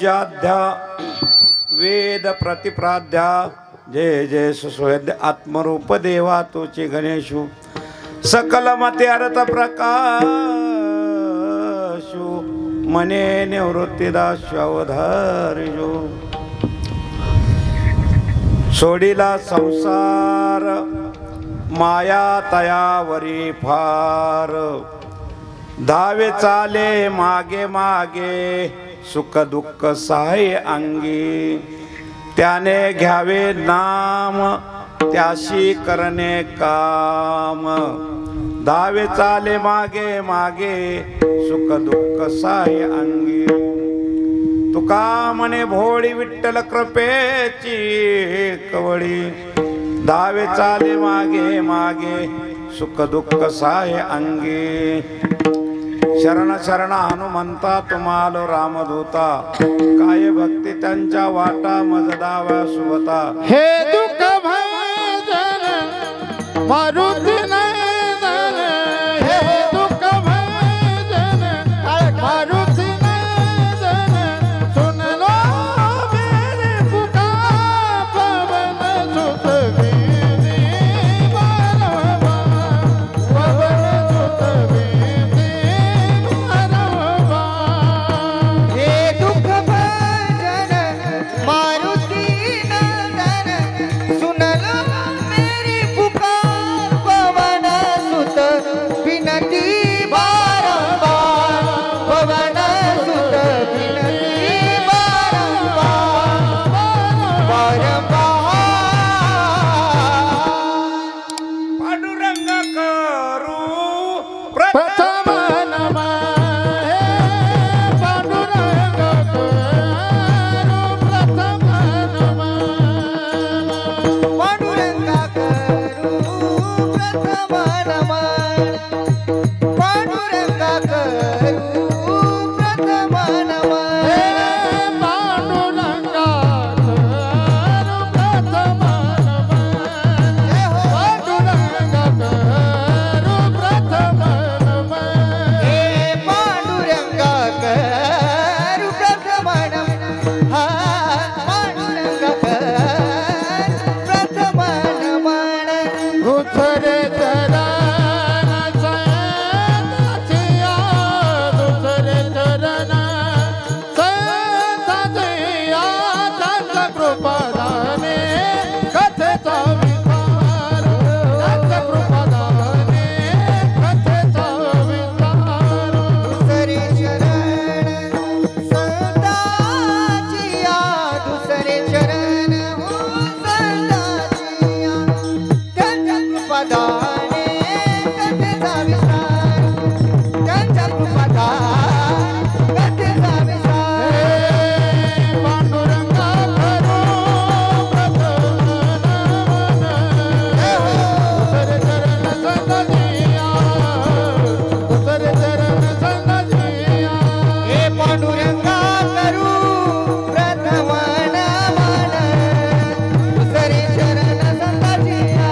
पूज्याध्या वेद प्रतिप्राध्या जय जय सुस्वेद्य आत्मरूप देवा तुची गणेशु सकल मते अर्थ प्रकाशु मने निवृत्तीदास्यु अवधारिजो सोडिला संसार माया तयावरी फार धावे चाले मागे मागे सुख दुःख साय अंगी त्याने घ्यावे नाम त्याशी करणे काम धावे चाले मागे मागे सुख दुःख साय अंगी तुका म्हणे भोळी विठ्ठल कृपेची कवळी धावे चाले मागे मागे सुख दुःख साय अंगी शरण शरण हनुमंता तुम्हालो रामदूता काय भक्ती त्यांच्या वाटा मज दावा सुवता हे दुःख भजन मारुती नंदन हे दुःख भजन मारुती नंदन सुन लो मेरी पुकार पवन सुत बीती बरवा पवन सुत बीती बरवा हे दुःख भजन मारुती नंदन सुन लो मेरी पुकार पवन सुत विनती बारंबार पवन सुत विनती बारंबार पांडुरंग करू प्रथम नमः हे पांडुरंग करू प्रथम नमः पांडुरंगा करू प्रथम नमन पांडुरंगा करू प्रथम नमन हे पांडुरंगा करू प्रथम नमः पांडुरंगा करू प्रथम नमः हे पांडुरंगा करू प्रथम नमन हा पांडुरंगा करू प्रथम नमन दुसरे चरण संताचिया दुसरे चरण संताचिया त्यांच्या कृपादाने कथेचा विस्तार त्यांच्या कृपादाने कथेचा विस्तार दुसरे शरण संताचिया दुसरे शरण हो संताचिया त्यांच्या कृपादाने कथेचा विस्तार त्यांच्या कृपादाने कथेचा विस्तार हे पांडुरंगा करू प्रथम नमन दुसरे चरण संताचिया दुसरे चरण संताचिया हे पांडुरंगा करू प्रथम नमन दुसरे शरण संताचिया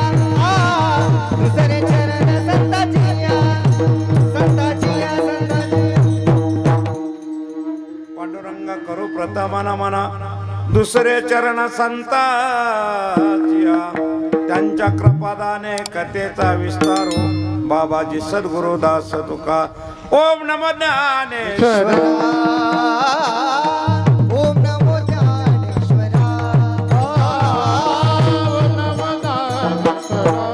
दुसरे शरण संताचिया संताचिया पांडुरंग करू प्रथम नमन दुसरे चरण संताचिया त्यांच्या कृपादाने कथेचा विस्तार हो बाबाजी सद्गुरुदास तुका ओम नमो ज्ञानेश्वर ओम नमो ज्ञानेश्वरा ओम नमो ज्ञानेश्वरा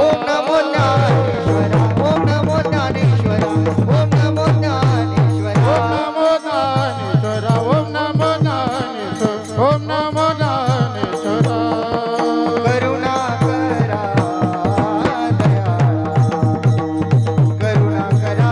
ओम नमो ज्ञानेश्वरा ओम नमो ज्ञानेश्वरा ओम नमो ज्ञानेश्वरा ओम नमो ज्ञानेश्वरा ओम नमो ज्ञानेश्वरा ओम नमो ज्ञानेश्वरा करुणा करा दयाळा करुणा करा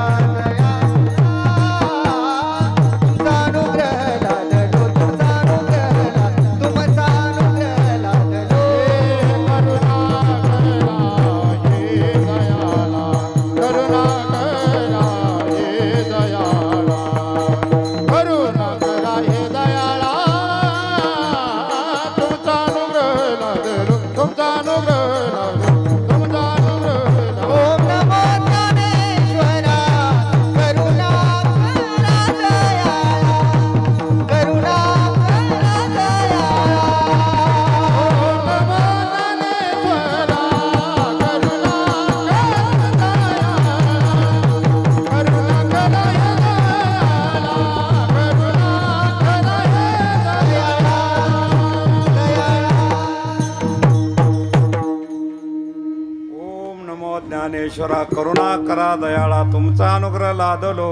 ज्ञानेश्वरा करुणा करा दयाळा तुमचा अनुग्रह लादलो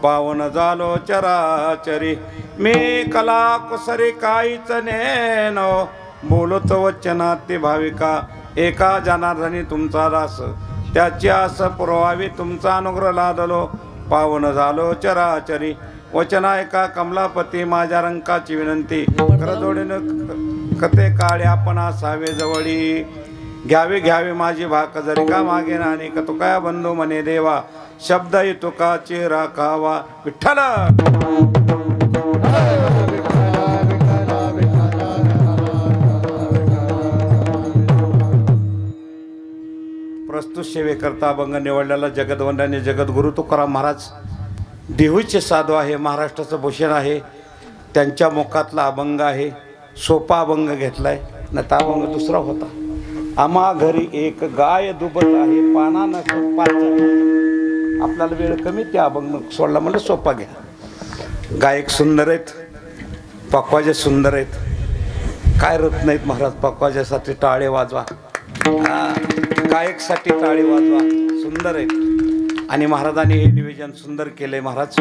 पावन झालो चराचरी मी कला कुसरी काहीच नेनो बोलत वचनाती भाविका एका जनार्दनी तुमचा दास त्याची आस पुरवावी तुमचा अनुग्रह लादलो पावन झालो चराचरी वचन ऐका कमलापती माझ्या रंकाची विनंती करजोडीनं कथे काळे आपण असावे जवळी घ्यावी घ्यावी माझी भाक जरी का मागे नानी का तुका बंधू म्हणे देवा शब्द तुकाची राखावा विठ्ठल प्रस्तुत सेवेकरता अभंग निवडलेला जगदवंदनीय जगद्गुरु तुकाराम महाराज देहूचे साधू आहे महाराष्ट्राचं भूषण आहे त्यांच्या मुखातला अभंग आहे सोपा अभंग घेतलाय ना त्या अभंग दुसरा होता आम्हा घरी एक गाय दुबत आहे पाना न आपल्याला वेळ कमी त्या अभंग सोडला म्हणलं सोपा घ्या गायक सुंदर आहेत पक्वाजे सुंदर आहेत काय रत नाहीत महाराज पक्वाजासाठी टाळे वाजवा गायकसाठी टाळे वाजवा सुंदर आहेत आणि महाराजांनी हे निवेदन सुंदर केले महाराज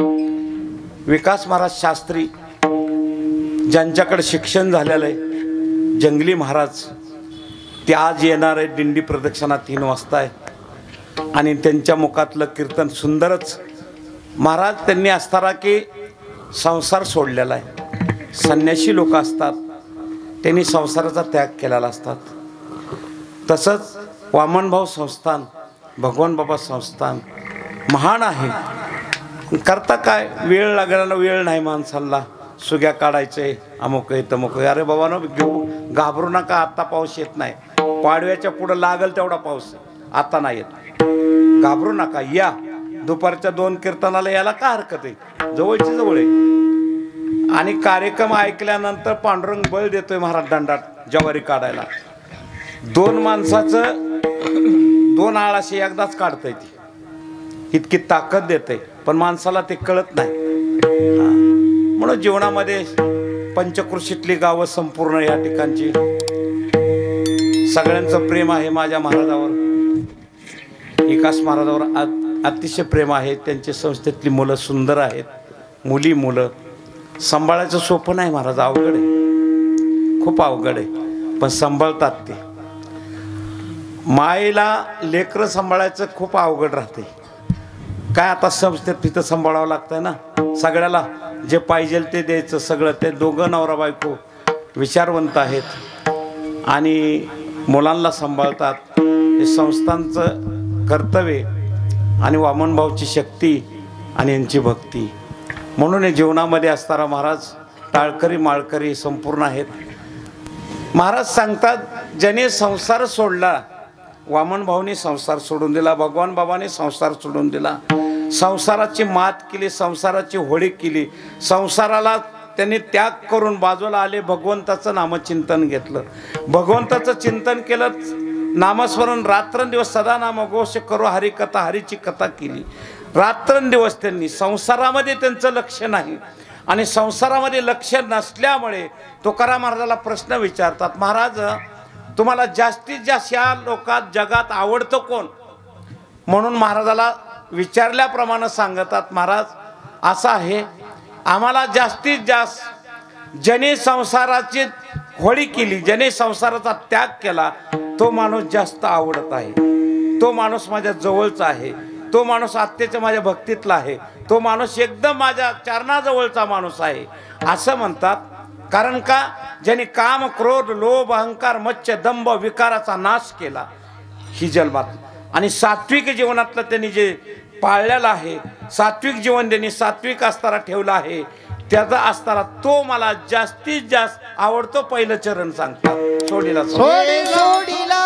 विकास महाराज शास्त्री ज्यांच्याकडे शिक्षण झालेलं आहे जंगली महाराज ते आज येणार आहे दिंडी प्रदक्षिणा 3 वाजता आहे आणि त्यांच्या मुखातलं कीर्तन सुंदरच महाराज त्यांनी असताना की संसार सोडलेला आहे संन्याशी लोक असतात त्यांनी संसाराचा त्याग केलेला असतात तसंच वामनभाऊ संस्थान भगवान बाबा संस्थान महान आहे करता काय वेळ लागल्यानं वेळ नाही माणसाला सुग्या काढायचे अमुक आहे तमुक अरे बाबा न घेऊ घाबरू नका आता पाऊस येत नाही पाडव्याच्या पुढं लागल तेवढा पाऊस आता नाही येत घाबरू नका या दुपारच्या 2 कीर्तनाला यायला का हरकत आहे जवळची जवळ आहे आणि कार्यक्रम ऐकल्यानंतर पांडुरंग बळ देतोय महाराज दंडात ज्वारी काढायला 2 माणसाचं 2 आळाशी एकदाच काढता येते इतकी ताकद देते पण माणसाला ते कळत नाही म्हणून जीवनामध्ये पंचकृषीतली गावं संपूर्ण या ठिकाणची सगळ्यांचं प्रेम आहे माझ्या महाराजावर विकास महाराजावर अतिशय प्रेम आहे त्यांच्या संस्थेतली मुलं सुंदर आहेत मुलं सांभाळायचं सोपं नाही महाराज अवघड आहे खूप अवघड आहे पण सांभाळतात ते मायेला लेकरं सांभाळायचं खूप अवघड राहते काय आता संस्थेत तिथं सांभाळावं लागतंय ना सगळ्याला जे पाहिजे ते द्यायचं सगळं ते दोघं नवरा बायको विचारवंत आहेत आणि मुलांना सांभाळतात हे संस्थांचं कर्तव्य आणि वामनभाऊची शक्ती आणि यांची भक्ती म्हणून हे जीवनामध्ये असताना महाराज टाळकरी माळकरी संपूर्ण आहेत महाराज सांगतात ज्याने संसार सोडला वामनभाऊने संसार सोडून दिला भगवान बाबाने संसार सोडून दिला संसाराची मात केली संसाराची होळी केली संसाराला त्यांनी त्याग करून बाजूला आले भगवंताचं नामचिंतन घेतलं भगवंताचं चिंतन केलं नामस्मरण रात्रंदिवस सदा नामघोष करू हरिकथा हरीची कथा केली रात्रंदिवस त्यांनी संसारामध्ये त्यांचं लक्ष नाही आणि संसारामध्ये लक्ष नसल्यामुळे तुकाराम महाराजाला प्रश्न विचारतात महाराज तुम्हाला जास्तीत जास्त या लोकात जगात आवडतं कोण म्हणून महाराजाला विचारल्याप्रमाणे सांगतात महाराज असं आहे आम्हाला जास्तीत जास्त ज्याने संसाराची होळी केली ज्याने संसाराचा त्याग केला तो माणूस जास्त आवडत आहे तो माणूस माझ्या जवळचा आहे तो माणूस आत्तेच्या माझ्या भक्तीतला आहे तो माणूस एकदम माझ्या चरणाजवळचा माणूस आहे असं म्हणतात कारण का ज्याने काम क्रोध लोभ अहंकार मच्छ दंभ विकाराचा नाश केला ही जन्मात आणि सात्विक जीवनातलं त्यांनी जे पाळलेलं आहे सात्विक जीवन त्यांनी सात्विक असताना ठेवलं आहे त्याचा असताना तो मला जास्तीत जास्त आवडतो पहिलं चरण सांगतात सोडीला सोडीला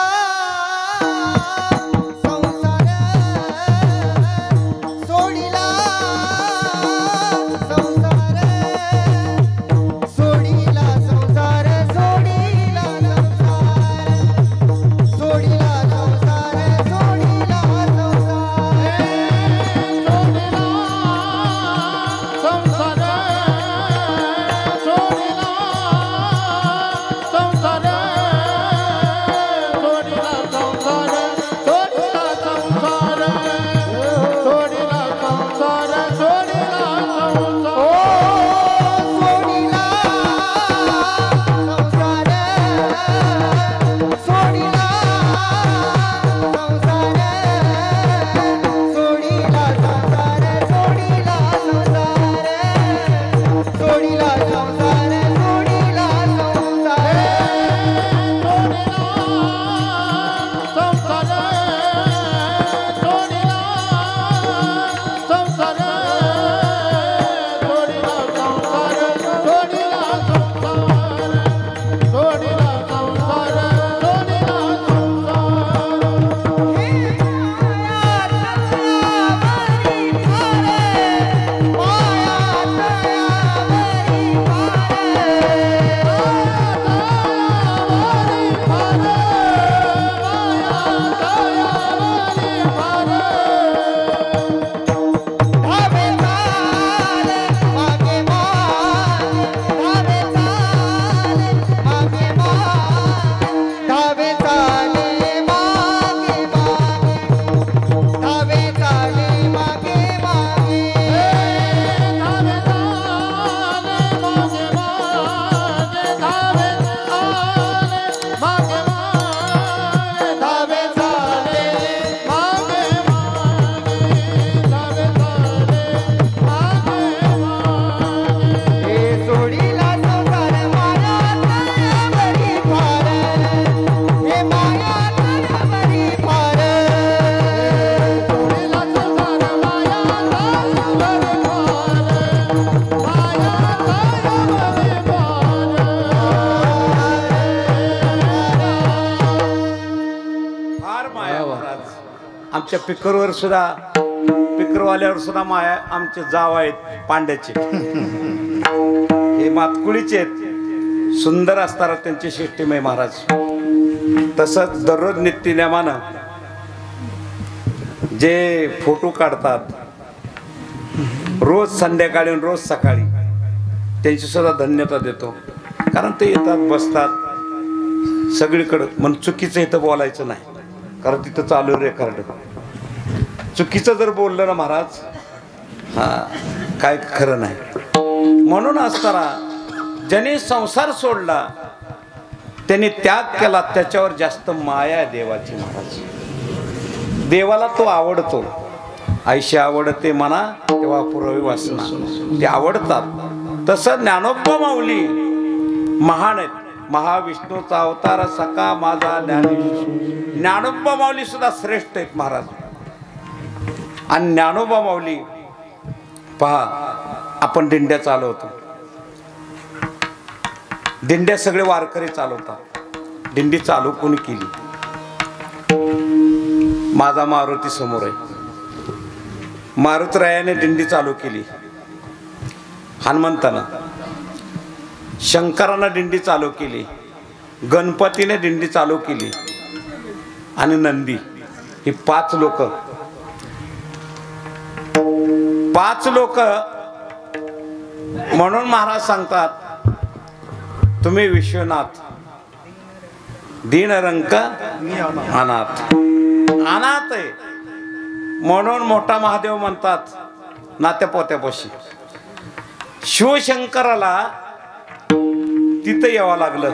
आमच्या पिकरवर सुद्धा पिकरवाल्यावर सुद्धा माया आमचे जाव आहेत पांड्याचे हे मातकुळीचे आहेत सुंदर असताना त्यांची शिष्टीमय महाराज तसंच दररोज नित्यनेमानं जे फोटो काढतात रोज संध्याकाळी आणि रोज सकाळी त्यांची सुद्धा धन्यता देतो कारण ते येतात बसतात सगळीकडं मग चुकीचं इथं बोलायचं नाही कारण तिथं चालू रेकॉर्ड चुकीचं जर बोललं ना महाराज हा काय खरं नाही म्हणून असताना ज्याने संसार सोडला त्याने त्याग केला त्याच्यावर जास्त माया आहे देवाची महाराज देवाला तो आवडतो आईशी आवडते म्हणा तेव्हा पुरवी वासना ते आवडतात तसं ज्ञानोबा माऊली महान आहेत महाविष्णूचा अवतार सखा माझा ज्ञानेश्वर ज्ञानोबा माऊली सुद्धा श्रेष्ठ आहेत महाराज आणि ज्ञानोबा माऊली पहा आपण दिंड्या चालवतो दिंड्या सगळे वारकरी चालवतात दिंडी चालू कोणी केली माझा मारुती समोर आहे मारुतरायाने दिंडी चालू केली हनुमंतानं शंकरानं दिंडी चालू केली गणपतीने दिंडी चालू केली आणि नंदी ही पाच लोक म्हणून महाराज सांगतात तुम्ही विश्वनाथ दीनरंक अनाथ अनाथ आहे म्हणून मोठा महादेव म्हणतात नात्या पोत्यापाशी शिवशंकराला तिथं यावं लागलं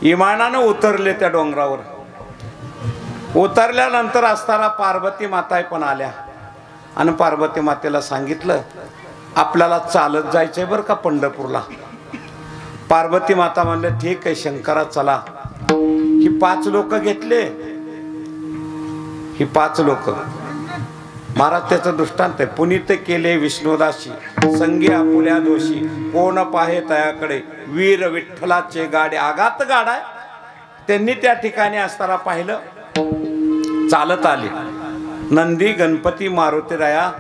इमानानं उतरले त्या डोंगरावर उतरल्यानंतर असताना पार्वती माता पण आल्या आणि पार्वती मातेला सांगितलं आपल्याला चालत जायचंय बरं का पंढरपूरला पार्वती माता म्हणले ठीक आहे शंकरा चला ही पाच लोक घेतले ही पाच लोक महाराज त्याचं दृष्टांत आहे पुनीत केले विष्णुदाशी संगी आपुल्या दोषी कोण पाहे तयाकडे वीर विठ्ठलाचे गाडे आघात गाडा त्यांनी त्या ठिकाणी असताना पाहिलं चालत आले नंदी गणपती मारुतीराया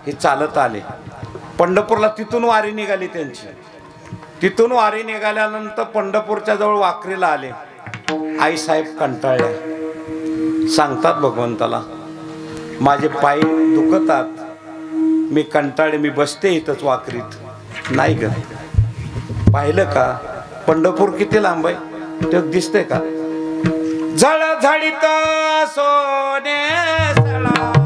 हे चालत आले पंढरपूरला तिथून वारी निघाली त्यांची तिथून वारी निघाल्यानंतर पंढरपूरच्या जवळ वाकरीला आले आईसाहेब कंटाळल्या सांगतात भगवंताला माझे पाय दुखतात मी कंटाळे मी बसते इथंच वाकरीत नाही ग पाहिलं का पंढरपूर किती लांब आहे ते दिसतंय का झळझळीत सोने सळा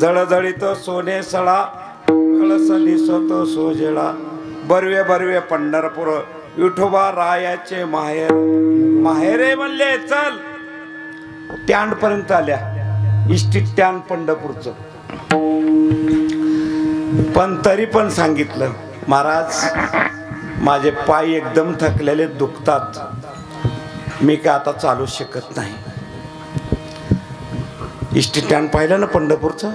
जळजळीत सोने सळा कळस दिसतो सोजेळा बरवे बरवे पंढरपूर विठोबा रायाचे माहेर माहेरे म्हणले चल टँड पर्यंत आल्या इष्टीत टँड पंढरपूरचं पण तरी पण सांगितलं महाराज माझे पाय एकदम थकलेले दुखतात मी काय आता चालू शकत नाही इष्टी टँड पाहिलं ना पंढरपूरचं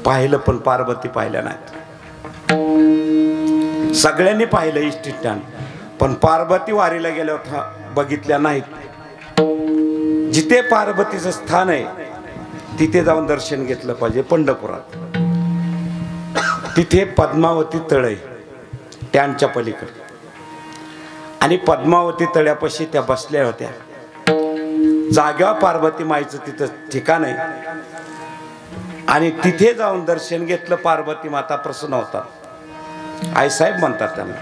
पाहिलं पण पार्वती पाहिल्या नाहीत सगळ्यांनी पाहिलं इष्टी टँड पण पार्वती वारीला गेल्या होत्या बघितल्या नाहीत जिथे पार्वतीचं स्थान आहे तिथे जाऊन दर्शन घेतलं पाहिजे पंढरपुरात तिथे पद्मावती तळ आहे टँडच्या पलीकडे आणि पद्मावती तळ्यापाशी त्या बसल्या होत्या जाग्यावर पार्वती माईचं तिथं ठिकाण आहे आणि तिथे जाऊन दर्शन घेतलं पार्वती माता प्रसन्न होता आईसाहेब म्हणतात त्यांना.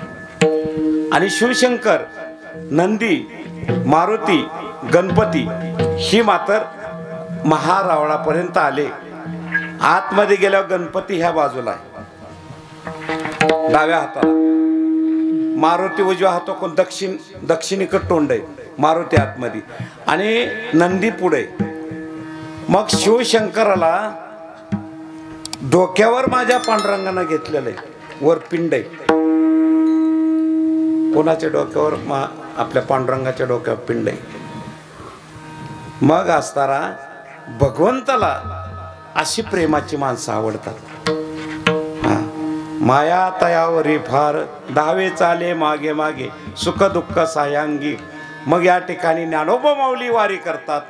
आणि शिवशंकर, नंदी, मारुती, गणपती ही मात्र महारावळापर्यंत आले. आतमध्ये गेल्यावर गणपती ह्या बाजूला आहे डाव्या हाताला, मारुती उजव्या हाताकडून दक्षिणेकडे तोंड आहे मारुती आतमध्ये, आणि नंदी पुढे. मग शिवशंकराला डोक्यावर माझ्या पांडुरंगानं घेतलेलं आहे, वर पिंड आहे. कोणाच्या डोक्यावर? आपल्या पांडुरंगाच्या डोक्यावर पिंड आहे. मग असताना भगवंताला अशी प्रेमाची माणसं आवडतात. माया तयावरी फार धावे चाले मागे मागे, सुख दुःख सायांगी. मग या ठिकाणी ज्ञानोबा माऊली वारी करतात.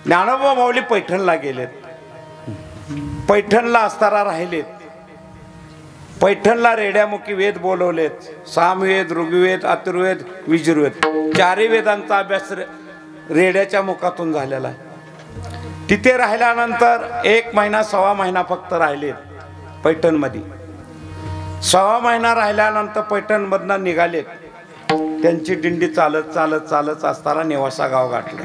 ज्ञानोबा माऊली पैठणला गेलेत. पैठणला असताना राहिलेत. पैठणला रेड्यामुखी वेद बोलवलेत. सामवेद, ऋग्वेद, अथर्ववेद, यजुर्वेद, चारही वेदांचा अभ्यास रेड्याच्या मुखातून झालेला आहे. तिथे राहिल्यानंतर 1 महिना 1.25 महिना फक्त राहिलेत पैठणमध्ये. 1.25 महिना राहिल्यानंतर पैठणमधनं निघालेत. त्यांची दिंडी चालत चालत चालत असताना नेवासा गाव गाठलं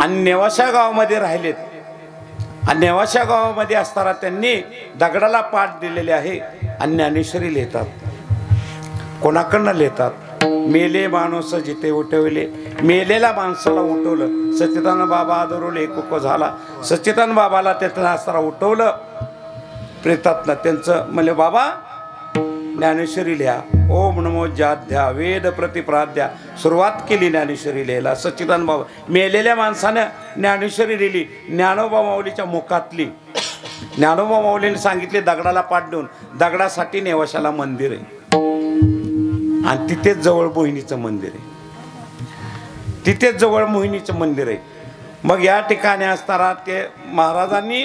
आणि नेवासा गावामध्ये राहिलेत. आणि नेवासा गावामध्ये असताना त्यांनी दगडाला पाठ दिलेले आहे आणि ज्ञानेश्वरी लिहितात. कोणाकडनं लिहितात? मेले माणूस जिथे उठवले, मेलेल्या माणसाला उठवलं. सच्चिदानंद बाबा आदरवले, कुक झाला. सच्चिदानंद बाबाला त्यातनं असताना उठवलं प्रेतातनं. त्यांचं म्हणले, बाबा ज्ञानेश्वरी लिहा. ओम नमो जाध्या वेद प्रतिप्राध्या. सुरुवात केली ज्ञानेश्वरी लिहायला सच्चिदानंद बाबा. मेलेल्या माणसानं ज्ञानेश्वरी लिहिली ज्ञानोबा माऊलीच्या मुखातली. ज्ञानोबा माऊलीने सांगितले दगडाला पाठ देऊन, दगडासाठी नेवाशाला मंदिर आहे आणि तिथेच जवळ मोहिनीचं मंदिर आहे. तिथेच जवळ मोहिनीचं मंदिर आहे. मग या ठिकाणी असताना ते महाराजांनी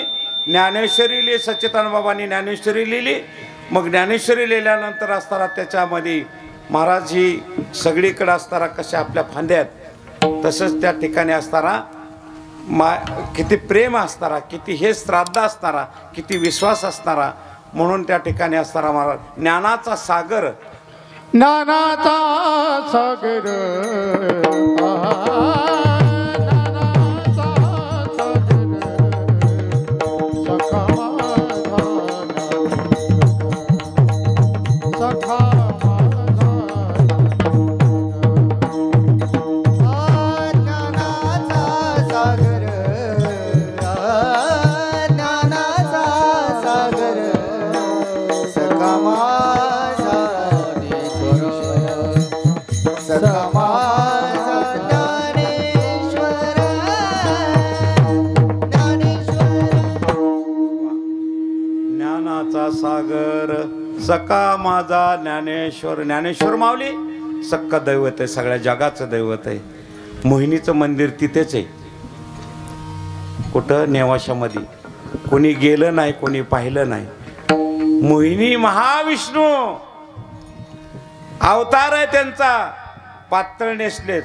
ज्ञानेश्वरी लिहिली. सच्चिदानंद बाबांनी ज्ञानेश्वरी लिहिली. मग ज्ञानेश्वरी लिहिल्यानंतर असताना त्याच्यामध्ये महाराज ही सगळीकडे असताना कशा आपल्या फांद्यात, तसंच त्या ठिकाणी असताना किती प्रेम असताना, किती हे श्राद्ध असताना, किती विश्वास असताना, म्हणून त्या ठिकाणी असताना महाराज ज्ञानाचा सागर, ज्ञानाचा सागर, सागर सका माझा ज्ञानेश्वर. ज्ञानेश्वर माऊली सक्का दैवत आहे, सगळ्या जगाचं दैवत आहे. मोहिनीचं मंदिर तिथेच आहे. कुठं? नेवाशामध्ये. कोणी गेलं नाही, कोणी पाहिलं नाही. मोहिनी महाविष्णू अवतार आहे त्यांचा. पातळ नेसलेत,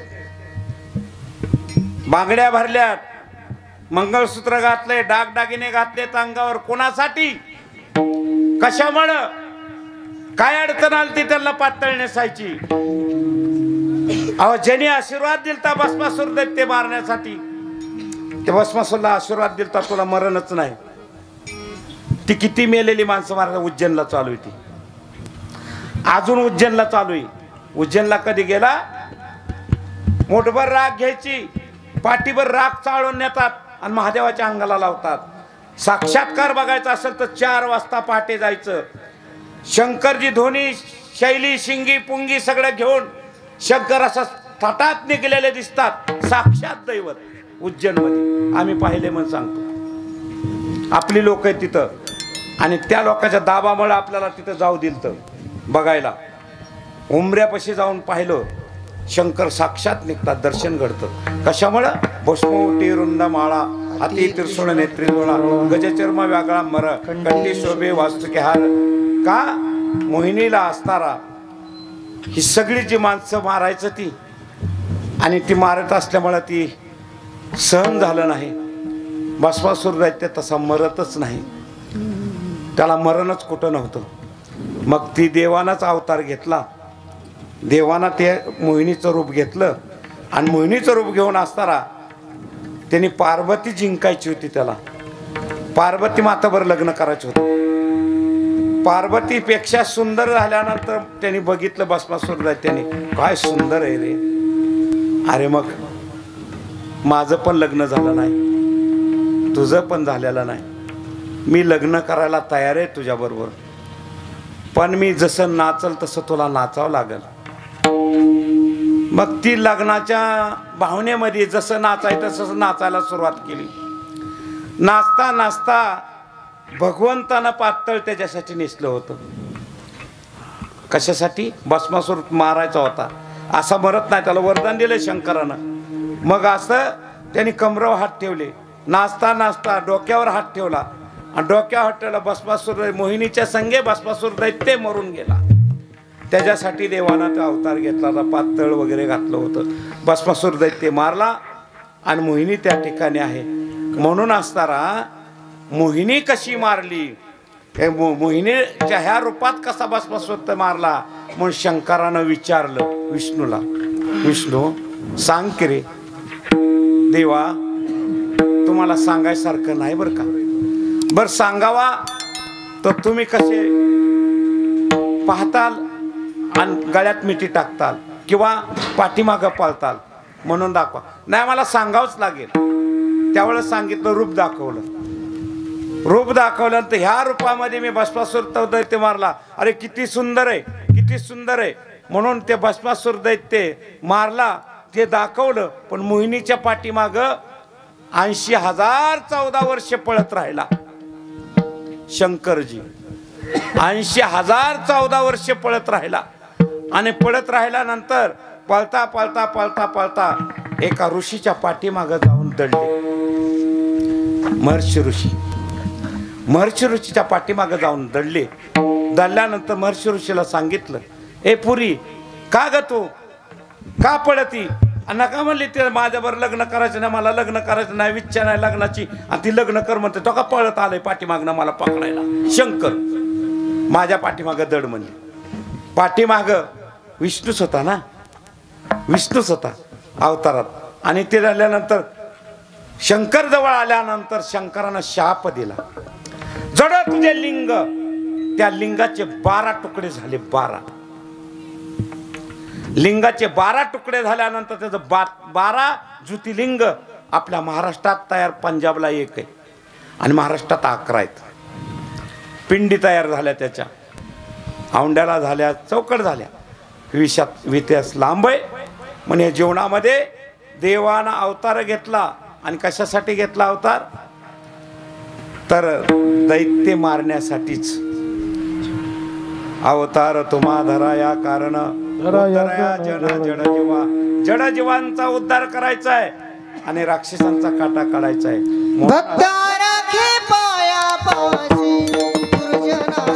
बांगड्या भरल्यात, मंगळसूत्र घातले, दागदागिने घातलेत अंगावर. कोणासाठी? कशामुळं? काय अडचण आली त्यांना पातळ नेसायची? अहो, ज्यांनी आशीर्वाद दिलता भस्मासूर दैत्य मारण्यासाठी, ते भस्मासूरला आशीर्वाद दिलता तुला मरणच नाही. ती किती मेलेली माणसं मारायला उज्जैनला चालू आहे. ती अजून उज्जैनला चालू आहे. उज्जैनला कधी गेला? मोठभर राख घ्यायची, पाठीभर राख चाळून नेतात आणि महादेवाच्या अंगाला लावतात. साक्षात्कार बघायचा असेल तर 4 वाजता पहाटे जायचं. शंकरजी धोनी, शैली, शिंगी, पुंगी सगळं घेऊन शंकर असा थाटात निघलेले दिसतात. साक्षात दैवत उज्जैनमध्ये आम्ही पाहिले म्हणून सांगतो. आपली लोक आहेत तिथं आणि त्या लोकांच्या दाबामुळे आपल्याला तिथं जाऊ दिलं बघायला. उमऱ्यापाशी जाऊन पाहिलं, शंकर साक्षात निघतात, दर्शन घडतं. कशामुळं? भस्मोटी रुंद माळा, हाती त्रिशूळ नेत्री डोळा, गजचर्म व्यागळा मर, कंठी शोभे वास्तुके हार. का? मोहिनीला असताना ही सगळी जी माणसं मारायचं ती, आणि ती मारत असल्यामुळं ती सहन झालं नाही. भस्मासूर दैत्य तसा मरतच नाही. त्याला मरणच कुठं नव्हतं. मग ती देवानाच अवतार घेतला. देवाना ते मोहिनीचं रूप घेतलं आणि मोहिनीचं रूप घेऊन असताना त्यांनी पार्वती जिंकायची होती. त्याला पार्वती मातावर लग्न करायचं होतं. पार्वतीपेक्षा सुंदर झाल्यानंतर त्यांनी बघितलं भस्मासुर त्याने, काय सुंदर आहे रे. अरे मग माझं पण लग्न झालं नाही, तुझं पण झालेलं नाही, मी लग्न करायला तयार आहे तुझ्याबरोबर, पण मी जसं नाचल तसं तुला नाचावं लागेल. मग ती लग्नाच्या भावनेमध्ये जसं नाचायचं तसं नाचायला सुरुवात केली. नाचता नाचता भगवंतानं पातळ त्याच्यासाठी नेसलं होतं. कशासाठी? भस्मासूर मारायचा होता. असा मरत नाही, त्याला वरदान दिलं शंकरानं. मग असं त्यांनी कमरावर हात ठेवले. नाचता नाचता डोक्यावर हात ठेवला आणि डोक्यावर हात ठेवला. भस्मासूर मोहिनीच्या संगे भस्मासूर दैत्य मरून गेला. त्याच्यासाठी देवानं तो अवतार घेतला होता. पातळ वगैरे घातलं होतं. भस्मासूर दैत्य मारला आणि मोहिनी त्या ठिकाणी आहे. म्हणून असताना मोहिनी कशी मारली, मोहिनीच्या ह्या रूपात कसा भस्मासूर मारला म्हणून शंकरानं विचारलं विष्णूला, विष्णू सांग की रे देवा, तुम्हाला सांगायसारखं नाही बरं का, बरं सांगावा तर तुम्ही कसे पाहताल आणि गळ्यात मिठी टाकताल किंवा पाठीमागं पाळताल म्हणून दाखवा. नाही मला सांगावंच लागेल. त्यावेळेस सांगितलं, रूप दाखवलं. रूप दाखवल्यानंतर ह्या रूपामध्ये मी भस्मासूर दैत्य मारला. अरे किती सुंदर आहे, किती सुंदर आहे म्हणून ते भस्मासूर दैत्य मारला, ते दाखवलं. पण मोहिनीच्या पाठीमागं 80,014 वर्ष पळत राहिला शंकरजी. 80,014 वर्ष पळत राहिला आणि पळत राहिल्यानंतर पळता पळता पळता पळता एका ऋषीच्या पाठीमागं जाऊन दडले. महर्षी ऋषी, महर्षी ऋषीच्या पाठीमागं जाऊन दडले. दडल्यानंतर महर्षी ऋषीला सांगितलं, ए पुरी का ग तू का पळती? नका म्हणली ते माझ्यावर लग्न करायचं नाही, मला लग्न करायचं नाही, इच्छा नाही लग्नाची, आणि ती लग्न कर म्हणते. तो का पळत आलंय पाठीमागनं मला पकडायला? शंकर माझ्या पाठीमागं दड म्हणली. पाठीमागं विष्णूच होता ना, विष्णूच होता अवतारात. आणि ते झाल्यानंतर शंकर जवळ आल्यानंतर शंकरानं शाप दिला, जड तुझे लिंग. त्या लिंगाचे 12 तुकडे झाले. 12 लिंगाचे 12 तुकडे झाल्यानंतर त्याचं 12 ज्योतिर्लिंग आपल्या महाराष्ट्रात तयार. पंजाबला 1 आहे आणि महाराष्ट्रात 11 आहेत. पिंडी तयार झाल्या, त्याच्या औंड्याला झाल्या, चौकट झाल्या. इतिहास लांब आहे. म्हणजे जीवनामध्ये देवानं अवतार घेतला. आणि कशासाठी घेतला अवतार? तर दैत्य मारण्यासाठीच. अवतार तुम्हा धरा या कारण जड जीवा, जड जीवांचा उद्धार करायचा आहे आणि राक्षसांचा काटा काढायचा आहे. भक्ता राखे पायापाशी दुर्जनास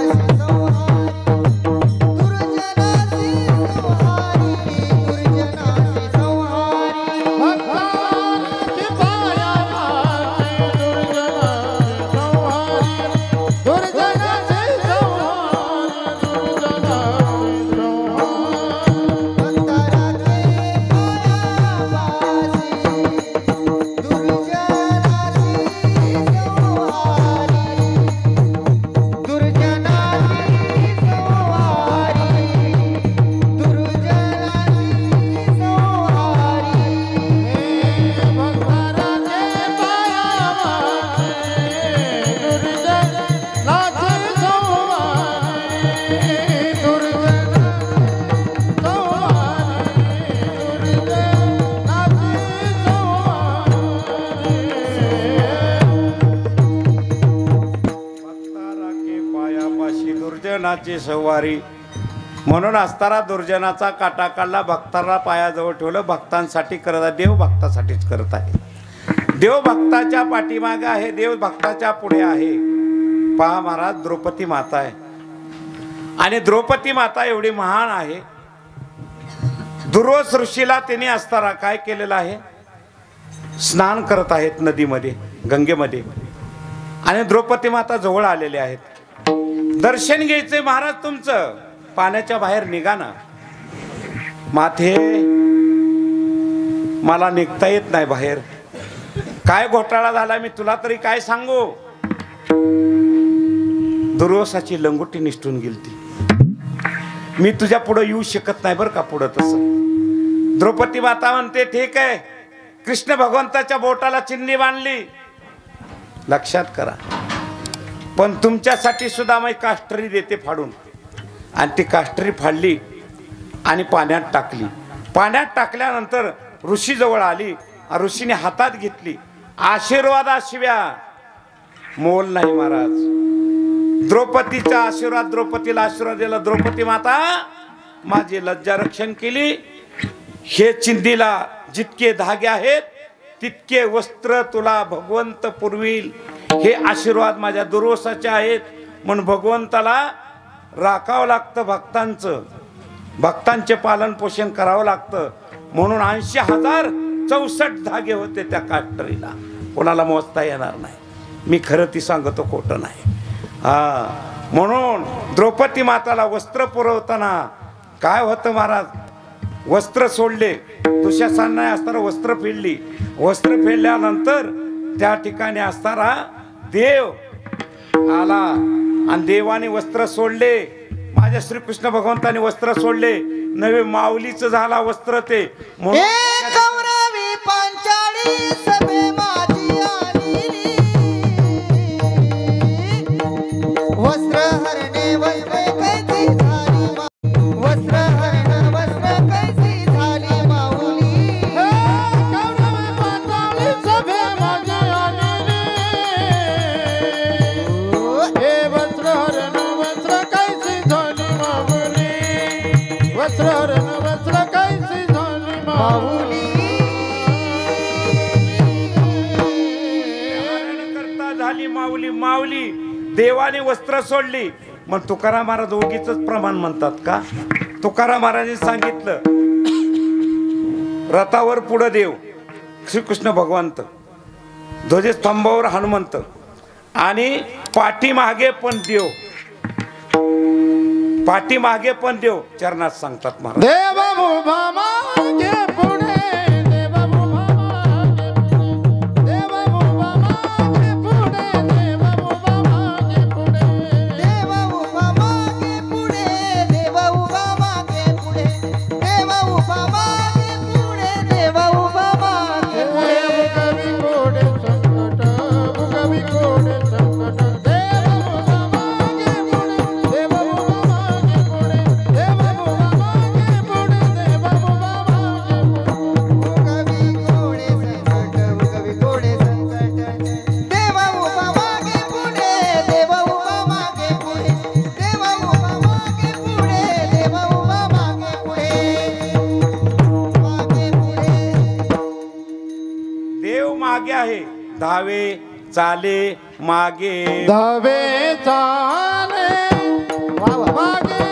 दुर्जनाची सवारी. म्हणून असताना दुर्जनाचा काटा काढला, भक्तांना पायाजवळ ठेवलं. भक्तांसाठी करत आहे, देव भक्तासाठीच करत आहे. देव भक्ताच्या पाठीमागे आहे, देव भक्ताच्या पुढे आहे. पहा महाराज, द्रौपदी माता आहे आणि द्रौपदी माता एवढी महान आहे. दुर्वास ऋषीला त्यांनी असताना काय केलेलं आहे? स्नान करत आहेत नदीमध्ये, गंगेमध्ये. आणि द्रौपदी माता जवळ आलेले आहेत. दर्शन घ्यायचंय महाराज तुमचं, पाण्याच्या बाहेर निघा ना. माथे मला निघता येत नाही बाहेर. काय घोटाळा झाला मी तुला तरी काय सांगू. दुर्वासाची लंगोटी निसटून गेलती. मी तुझ्या पुढे येऊ शकत नाही बरं का पुढं तसं. द्रौपदी माता म्हणते ठीक आहे, कृष्ण भगवंताच्या बोटाला चिन्नी बांधली, लक्षात करा, पण तुमच्यासाठी सुद्धा मी काष्टरी देते फाडून. आणि ती काष्टरी फाडली आणि पाण्यात टाकली. पाण्यात टाकल्यानंतर ऋषी जवळ आली. ऋषीने हातात घेतली. आशीर्वादाशिवाय मोल नाही महाराज. द्रौपदीचा आशीर्वाद, द्रौपदीला आशीर्वाद दिला. द्रौपदी माता माझी लज्जा रक्षण केली. हे चिंधीला जितके धागे आहेत तितके वस्त्र तुला भगवंत पुरविल. हे आशीर्वाद माझ्या दुर्वासाचे आहेत. म्हणून भगवंताला राखावं लागतं भक्तांचं, भक्तांचे पालन पोषण करावं लागतं. म्हणून 80,064 धागे होते त्या काष्टरीला, कोणाला मोजता येणार नाही. मी खरं ती सांगतो, खोटं नाही. म्हणून द्रौपदी माताला वस्त्र पुरवताना काय होतं महाराज, वस्त्र सोडले, दुशासन नाही असताना वस्त्र फेडली. वस्त्र फेडल्यानंतर त्या ठिकाणी असताना देव आला आणि देवाने वस्त्र सोडले. माझ्या श्रीकृष्ण भगवंताने वस्त्र सोडले. नवे माऊलीचं झाला वस्त्र ते. म्हणून कौरवी पांचाळी सभे माझी आली, वस्त्र हरणे वस्त्र कैसी झाली, वस्त्र हरण वस्त्र कैसी झाली माऊली. कौरवी पांचाली सभे माझी आलेली, हे वस्त्र हरण वस्त्र कैसी झाली माऊली, वस्त्र हरण वस्त्र कैसी झाली माऊली. करता झाली माऊली. माऊली देवाने वस्त्र सोडली. मग तुकाराम महाराज ओगीच प्रमाण म्हणतात का. तुकाराम महाराजांनी सांगितलं, रथावर पुढं देव श्रीकृष्ण भगवंत, ध्वजस्तंभावर हनुमंत आणि पाठीमागे पण देव, पाठीमागे पण देव चरणात सांगतात महाराज. देव उभा मागे पुढे, देव उभा मागे पुढे, देव उभा मागे पुढे, देव उभा मागे पुढे, देव उभा मागे पुढे, देव उभा मागे पुढे, देव उभा मागे पुढे, देव उभा मागे पुढे. उगवी कोडे संकट, उगवी कोडे संकट, देव उभा मागे पुढे, देव उभा मागे पुढे, देव उभा मागे पुढे, देव उभा मागे पुढे. उगवी घोडे संकट, देव उभा मागे पुढे, देव उभा मागे पुढे, देव उभा मागे पुढे, देव उभा मागे पुढे, मागे पुढे. देव मागे आहे, धावे चाले मागे. धावे चाले मागे मागे,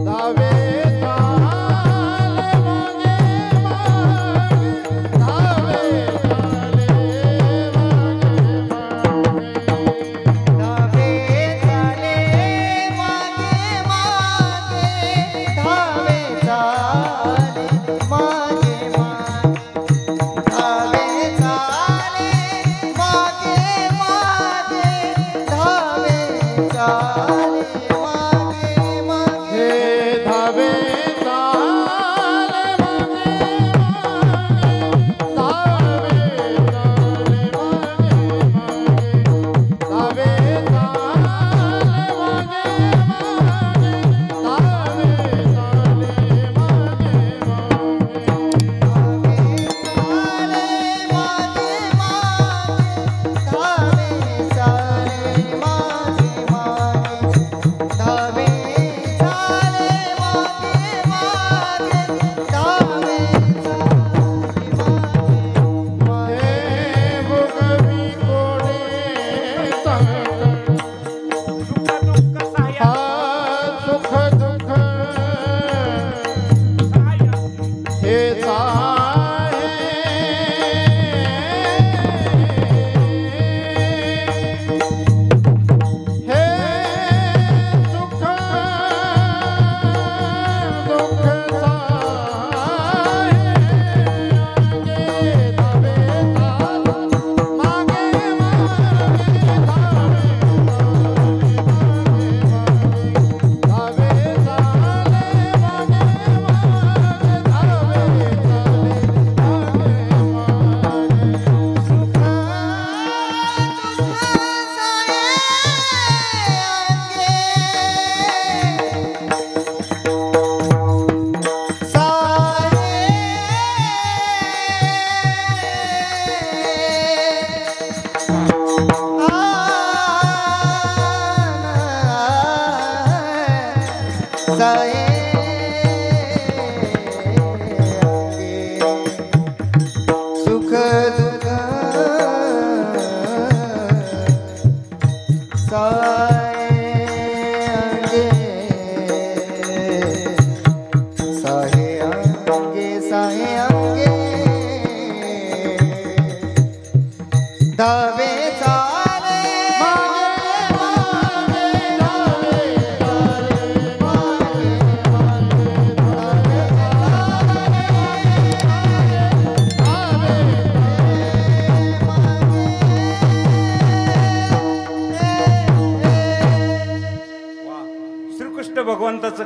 धावे चाले मागे मागे, धावे चाले मागे मागे, धावे चाले मागे मागे. धावे चाले मागे मागे, धावे चाले मागे मागे,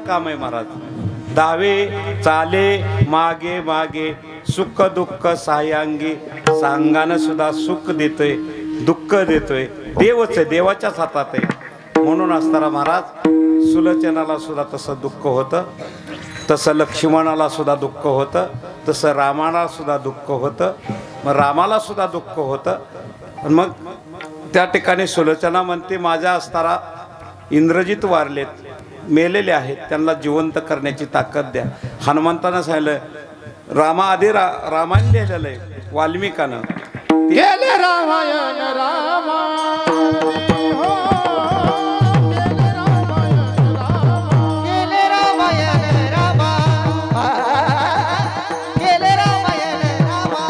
काम आहे महाराज. धावे चाले मागे मागे सुख दुःख सायांगी, सांगानं सुद्धा सुख देतोय दुःख देतोय. देवच आहे, देवाच्याच हातात आहे. म्हणून असताना महाराज सुलोचनाला सुद्धा तसं दुःख होतं, तसं लक्ष्मणाला सुद्धा दुःख होतं, तसं रामाला सुद्धा दुःख होतं. मग रामाला सुद्धा दुःख होतं. मग त्या ठिकाणी सुलोचना म्हणते माझ्या असताना इंद्रजित वारलेत, मेलेले आहेत, त्यांना जिवंत करण्याची ताकद द्या. हनुमंतानं सांगितलं रामाआधी रामायण लिहिलेलं आहे वाल्मिकानं. गेले रामायण रामा हो, गेले रामायण रामा, गेले रामायण रामा, गेले रामायण रामा,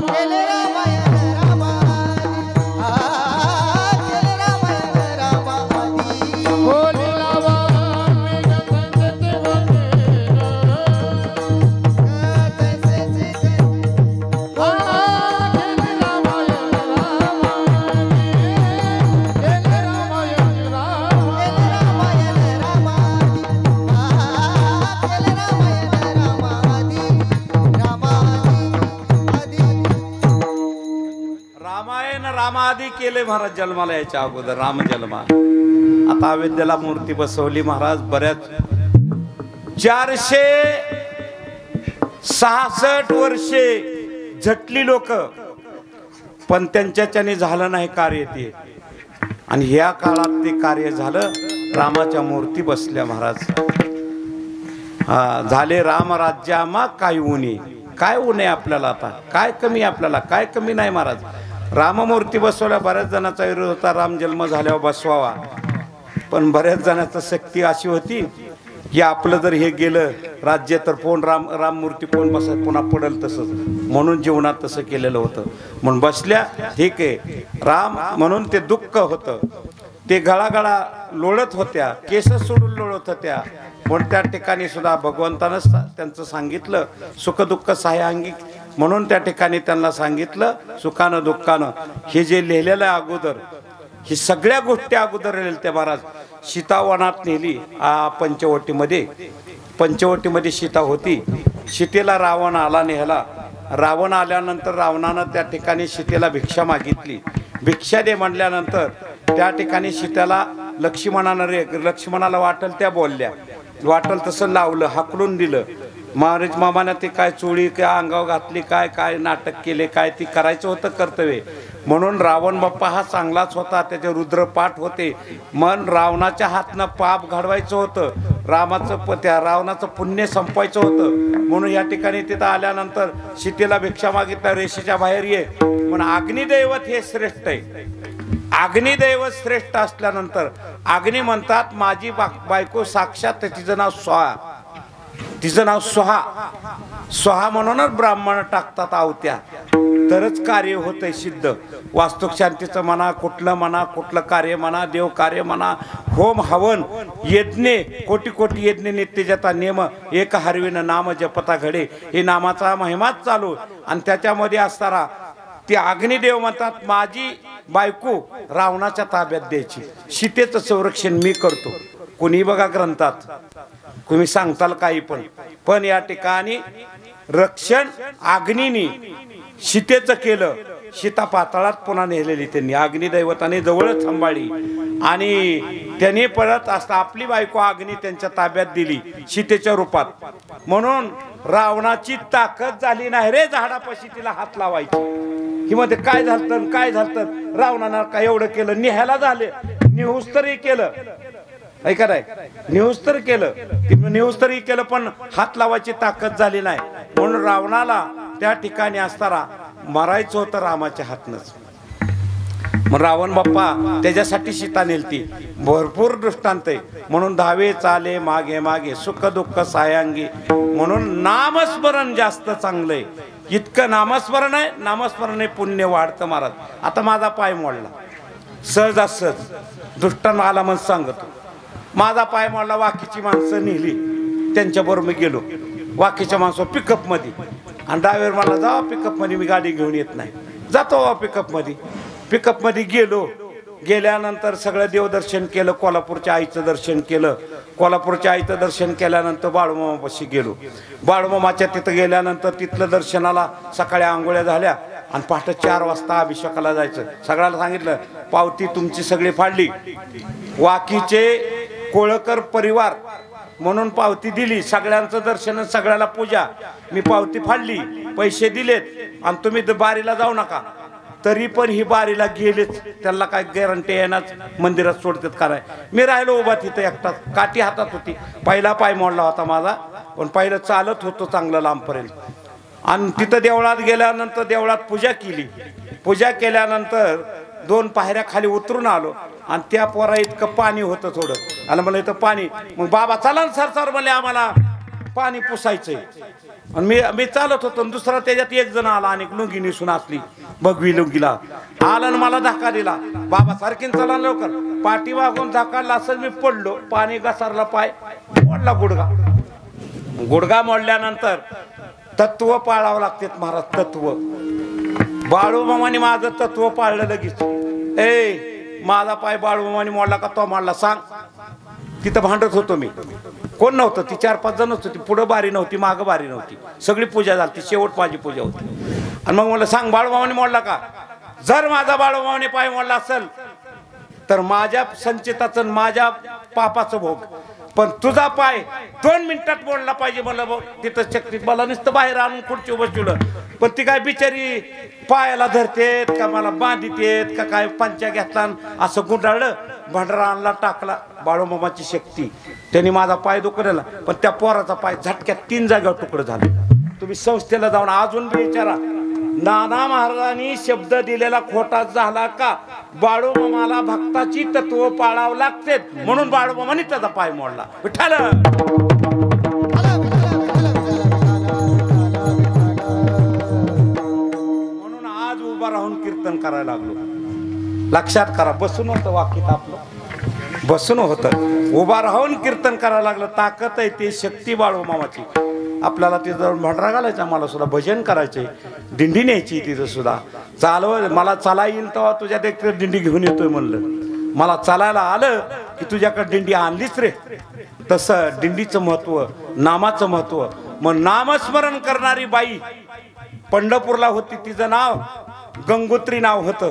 गेले रामायण रामा, गेले रामायण रामा आधी. बोली लावा मी गंधते बनेना, गेले रामायण रामा, गेले रामायण रामा. रामायण रामाआधी केले महाराज जन्माला यायच्या अगोदर राम जन्मा. आता अयोध्येला मूर्ती बसवली महाराज. बऱ्याच 466 वर्षे झटली लोक, पण त्यांच्याच्याने झालं नाही कार्य ते. आणि ह्या काळात ते कार्य झालं. रामाच्या मूर्ती बसल्या महाराज. झाले राम राज्यामा काय उणे, काय उणे आपल्याला, आता काय कमी आपल्याला, काय कमी नाही महाराज. राममूर्ती बसवल्या. बऱ्याच जणांचा विरोध होता राम जन्म झाल्यावर बसवावा, पण बऱ्याच जणांची शक्ती अशी होती की आपलं जर हे गेलं राज्य तर कोण राममूर्ती कोण बसत पुन्हा पडल तसंच, म्हणून जीवनात तसं केलेलं होतं. म्हणून बसल्या ठीक आहे राम, म्हणून ते दुःख होतं. ते गळागळा लोळत होत्या, केस सोडून लोळत होत्या. पण त्या ठिकाणी सुद्धा भगवंतानं त्यांचं सांगितलं सुखदुःख साह्यांगी. म्हणून त्या ठिकाणी त्यांना सांगितलं सुखानं दुःखानं. हे जे लिहिलेलं आहे अगोदर, ही सगळ्या गोष्टी अगोदर लिहिल्या महाराज. सीतावनात नेली पंचवटीमध्ये सीता होती. सीतेला रावण आला नेहला. रावण आल्यानंतर रावणानं त्या ठिकाणी सीतेला भिक्षा मागितली. भिक्षा दे म्हणल्यानंतर त्या ठिकाणी सीतेला लक्ष्मणाला वाटल त्या बोलल्या, वाटल तसं लावलं, हाकलून दिलं. महाराज मामाने ते काय चोळी काय अंगावर घातली, काय काय नाटक केले, काय ती करायचं होतं कर्तव्य. म्हणून रावण बाप्पा हा चांगलाच होता, त्याचे रुद्रपाठ होते. मन रावणाच्या हातनं पाप घडवायचं होतं, त्या रावणाचं पुण्य संपवायचं होतं. म्हणून या ठिकाणी तिथं आल्यानंतर सीतेला भिक्षा मागितल्या, रेषेच्या बाहेर ये. पण अग्निदैवत हे श्रेष्ठ आहे. अग्निदैवत श्रेष्ठ असल्यानंतर अग्नी म्हणतात माझी बायको साक्षात, तिचं नाव स्वाहा, तिचं नाव स्वाहा म्हणूनच ब्राह्मण टाकतात आवत्या, तरच कार्य होतंय सिद्ध. वास्तुक शांतीचं म्हणा, कुठलं कार्य म्हणा, देव कार्य म्हणा, होम हवन यज्ञ, कोटी यज्ञ नित्यजता नेम एक हरविन नाम जपता घडे, हे नामाचा महिमाच चालू. आणि त्याच्यामध्ये असताना ते अग्निदेव म्हणतात माझी बायको रावणाच्या ताब्यात द्यायची, सीतेचं संरक्षण मी करतो. कोणी बघा ग्रंथात, तुम्ही सांगताल काही पण या ठिकाणी रक्षण अग्नीने सीतेचं केलं. सीता पाताळात पुन्हा नेलेली त्यांनी, अग्निदैवताने जवळच सांभाळली. आणि त्यांनी परत असता आपली बायको अग्नी त्यांच्या ताब्यात दिली सीतेच्या रूपात. म्हणून रावणाची ताकद झाली नाही रे झाडापाशी तिला हात लावायची. कि मध्ये काय झालं रावणानं काय एवढं केलं, निहायला झाले, निहुस्तरी केलं, ऐका नाही निहुस्तर केलं, पण हात लावायची ताकद झाली नाही. म्हणून रावणाला त्या ठिकाणी असताना मारायचं होतं रामाच्या हातनच. मग रावण बाप्पा त्याच्यासाठी सीता नेलती. भरपूर दृष्टांत आहे. म्हणून धावे चाले मागे मागे सुख दुःख सायांगी. म्हणून नामस्मरण जास्त चांगलंय. इतकं नामस्मरण पुण्य वाढतं महाराज. आता माझा पाय मोडला सहज दृष्टांत आला म्हणून सांगतो. माझा पाय मोडला, वाकीची माणसं नेली, त्यांच्याबरोबर मी गेलो. वाकीच्या माणसं पिकअप मध्ये, आणि ड्रायव्हर मला जा पिकअप मध्ये मी गाडी घेऊन येत नाही. जातो पिकअपमध्ये. पिकअपमध्ये गेलो. गेल्यानंतर सगळं देवदर्शन केलं. कोल्हापूरच्या आईचं दर्शन केलं. कोल्हापूरच्या आईचं दर्शन केल्यानंतर बाळूमामापाशी गेलो. बाळूमामाच्या तिथं गेल्यानंतर तिथलं दर्शनाला सकाळी आंघोळ्या झाल्या आणि पहाटे 4 वाजता अभिषेकाला जायचं. सगळ्याला सांगितलं पावती तुमची सगळी फाडली. वाकीचे कोळकर परिवार म्हणून पावती दिली. सगळ्यांचं दर्शन सगळ्याला पूजा. मी पावती फाडली, पैसे दिलेत आणि तुम्ही बारीला जाऊ नका. तरी पण ही बारीला गेलेच. त्यांना काय गॅरंटी येणार मंदिरात सोडतात काय. मी राहिलो उभा तिथं एकटाच. काठी हातात होती. पहिला पाय मोडला होता माझा, पण पहिलं चालत होतो चांगलं लांबपर्यंत. आणि तिथं देवळात गेल्यानंतर देवळात पूजा केली. पूजा केल्यानंतर 2 पायऱ्या खाली उतरून आलो आणि त्या पोरा इतकं पाणी होतं थोडं. आणि मला इथं पाणी. मग बाबा चला ना सर म्हणले आम्हाला पाणी पुसायचंय. आणि मी चालत होतो. दुसरा त्याच्यात एक जण आला आणि लुंगी निसून असली भगवी लुंगीला आला आणि मला धक्का दिला. बाबा सारखीन चला लवकर. पाठी वागून धक्काला असं मी पडलो. पाणी घसरला, पाय मोडला गुडघा. गुडघा मोडल्यानंतर तत्व पाळावं लागते महाराज. तत्व बाळूमामाने माझं तत्व पाळलं लगेच. माझा पाय बाळूमामाने मोडला का तो मोडला सांग. तिथं भांडत होतो मी. कोण नव्हतं. ती 4-5 जण होती. पुढं बारी नव्हती, मागं बारी नव्हती. सगळी पूजा झाली. ती शेवट माझी पूजा होती. आणि मग मला सांग बाळूमामाने मोडला का. जर माझा बाळूमामाने पाय मोडला असेल तर माझ्या संचिताचं माझ्या पापाचं भोग. पण तुझा पाय 2 मिनिटात मोडला पाहिजे. मला तिथं शक्ती मला नुसतं बाहेर आणून खुर्ची बसवलं. पण ती काय बिचारी पायाला धरतेत का मला बांधितेत का काय. पंचा घेतला असं गुंडाळलं. भांडरा आणला टाकला. बाळूमामाची शक्ती. त्यांनी माझा पाय दुखवलेला. पण त्या पोराचा पाय झटक्यात 3 जागेवर तुकडं झालं. तुम्ही संस्थेला जाऊन अजून विचारा नाना महाराजांनी शब्द दिलेला खोटा झाला का. बाळूमामाला भक्ताची तत्व पाळावं लागते म्हणून बाळूमामाने त्याचा पाय मोडला. विठ्ठल म्हणून आज उभा राहून कीर्तन करायला लागलो. लक्षात करा. बसून होतं वाक्यात आपलं. बसून होतं. उभा राहून कीर्तन करायला लागलं. ताकद आहे ती शक्ती बाळूमामाची. आपल्याला तिथं भंडारा घालायचा. मला सुद्धा भजन करायचे. दिंडी न्यायची तिथं सुद्धा. मला चाला येईल तेव्हा तुझ्या देखील दिंडी घेऊन येतोय म्हणलं. मला चालायला आलं की तुझ्याकडे दिंडी आणलीच रे. तसं दिंडीचं महत्व, नामाचं महत्व. मग नामस्मरण करणारी बाई पंढरपूरला होती. तिचं नाव गंगोत्री नाव होतं.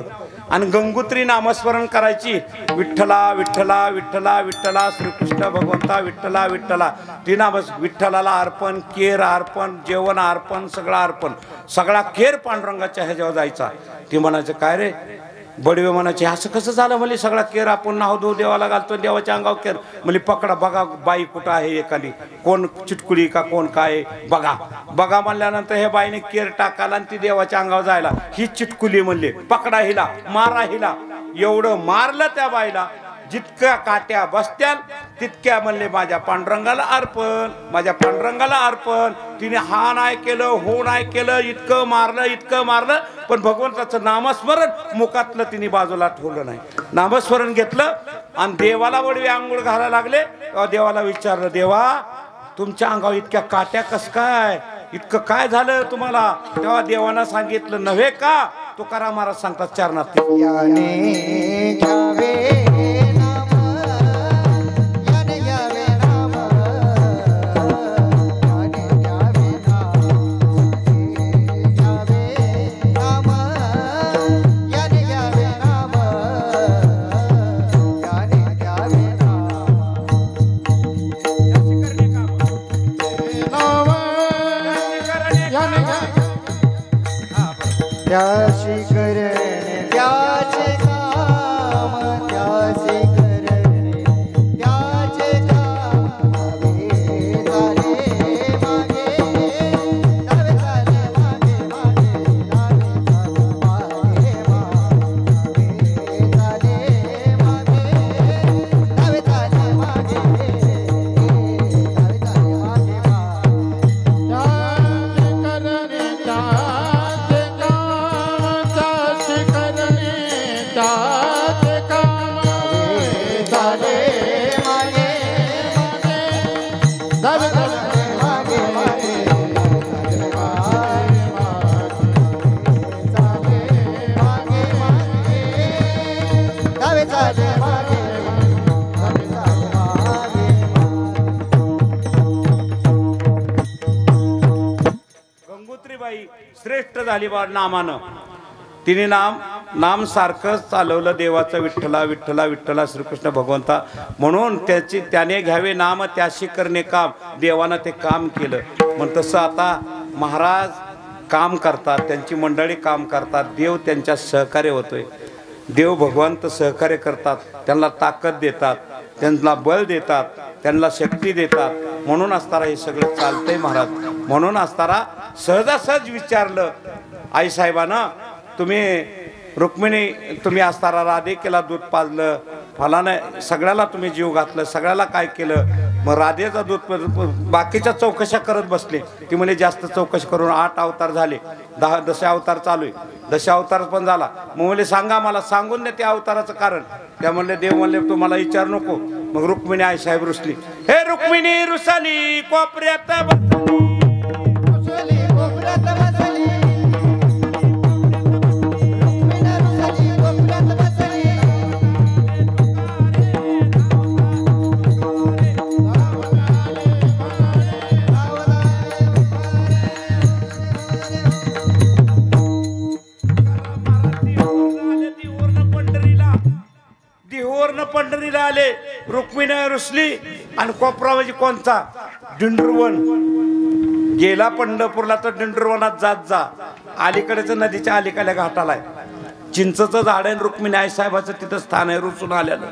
आणि गंगोत्री नामस्मरण करायची. विठ्ठला विठ्ठला विठ्ठला विठ्ठला श्रीकृष्ण भगवंता विठ्ठला विठ्ठला. ती नाम विठ्ठलाला अर्पण, केर अर्पण, जेवण अर्पण, सगळं अर्पण. सगळा केर पांडुरंगाच्या ह्याच्यावर जायचा. ती म्हणायचं काय रे बडवे म्हणायचे असं कसं झालं. म्हणजे सगळा केर आपण नाव दो देवाला घालतो. देवाच्या अंगावर केर. म्हणजे पकडा बघा बाई कुठं आहे. एखादी कोण चिटकुली का कोण काय बघा. बघा म्हणल्यानंतर हे बाईने केर टाकाला आणि ती देवाच्या अंगावर जायला. ही चिटकुली म्हणले. पकडा हिला, मारा हिला. एवढं मारलं त्या बाईला. जितक्या काट्या बसत्याल तितक्या म्हणले माझ्या पांडुरंगाला अर्पण, माझ्या पांडुरंगाला अर्पण. तिने हा नाही केलं, हो नाही केलं, इतकं मारलं, इतकं मारलं. पण भगवंताचं नामस्मरण मुखातलं तिने बाजूला ठेवलं नाही. नामस्मरण घेतलं आणि देवाला वडवे आंघोळ घालायला लागले. देवाला विचारलं देवा तुमच्या अंगावर इतक्या काट्या कस काय, इतकं काय झालं तुम्हाला. तेव्हा देवानं सांगितलं नव्हे का. तुकाराम महाराज सांगतात चरणात याने घ्यावे नाम, याने घ्यावे नाम, याने घ्यावे नाम, याने घ्यावे नाम, याने घ्यावे त्याशी करणे त्याचे काम, त्याशी करणे त्याचे काम. नवे झाले मागे, नवे झाले मागे मागे, नवे झाले मागे, नवे झाले मागे, नवे झाले मागे, झाली बा नामानं. तिने नाम सारखं चालवलं देवाचं, विठ्ठला विठ्ठला विठ्ठला श्रीकृष्ण भगवंता. म्हणून त्याने घ्यावे नाम त्याशी करणे काम, देवानं ते काम केलं. मग तसं आता महाराज काम करतात, त्यांची मंडळी काम करतात, देव त्यांच्या सहकार्य होतोय. देव भगवंत सहकार्य करतात, त्यांना ताकद देतात, त्यांना बळ देतात, त्यांना शक्ती देतात. म्हणून असताना हे सगळं चालतंय महाराज. म्हणून असताना सहजासहज विचारलं आईसाहेबांना, तुम्ही असताना राधे केला दूध पाजलं, फलानं सगळ्याला तुम्ही जीव घातलं, सगळ्याला काय केलं. मग राधेचा दूध बाकीच्या चौकशा करत बसले. ती म्हणे जास्त चौकशी करून 8 अवतार झाले, 10 अवतार चालू आहे, 10 अवतार पण झाला. मग म्हणले सांगा मला, सांगून द्या त्या अवताराचं कारण. त्या म्हणले देव म्हणले तुम्हाला विचार नको. मग रुक्मिणी आईसाहेब रुसली. हे रुक्मिणी रुसाली कोपऱ्यात रुसली कोपऱ्यात बसली, रुक्मिणी रुसली कोपऱ्यात बसली. दिहोरनं पंढरीला आले. रुक्मिणी रुसली आणि कोपरा म्हणजे कोणता? दिंडुरवन. गेला पंढरपूरला तर दिंडुरवनात जात जा. अलीकडेच नदीच्या अलीकडल्या घाटाला आहे चिंचचं झाड आहे. रुक्मिणी आईसाहेबाचं तिथं स्थान आहे. रुसून आलेलं,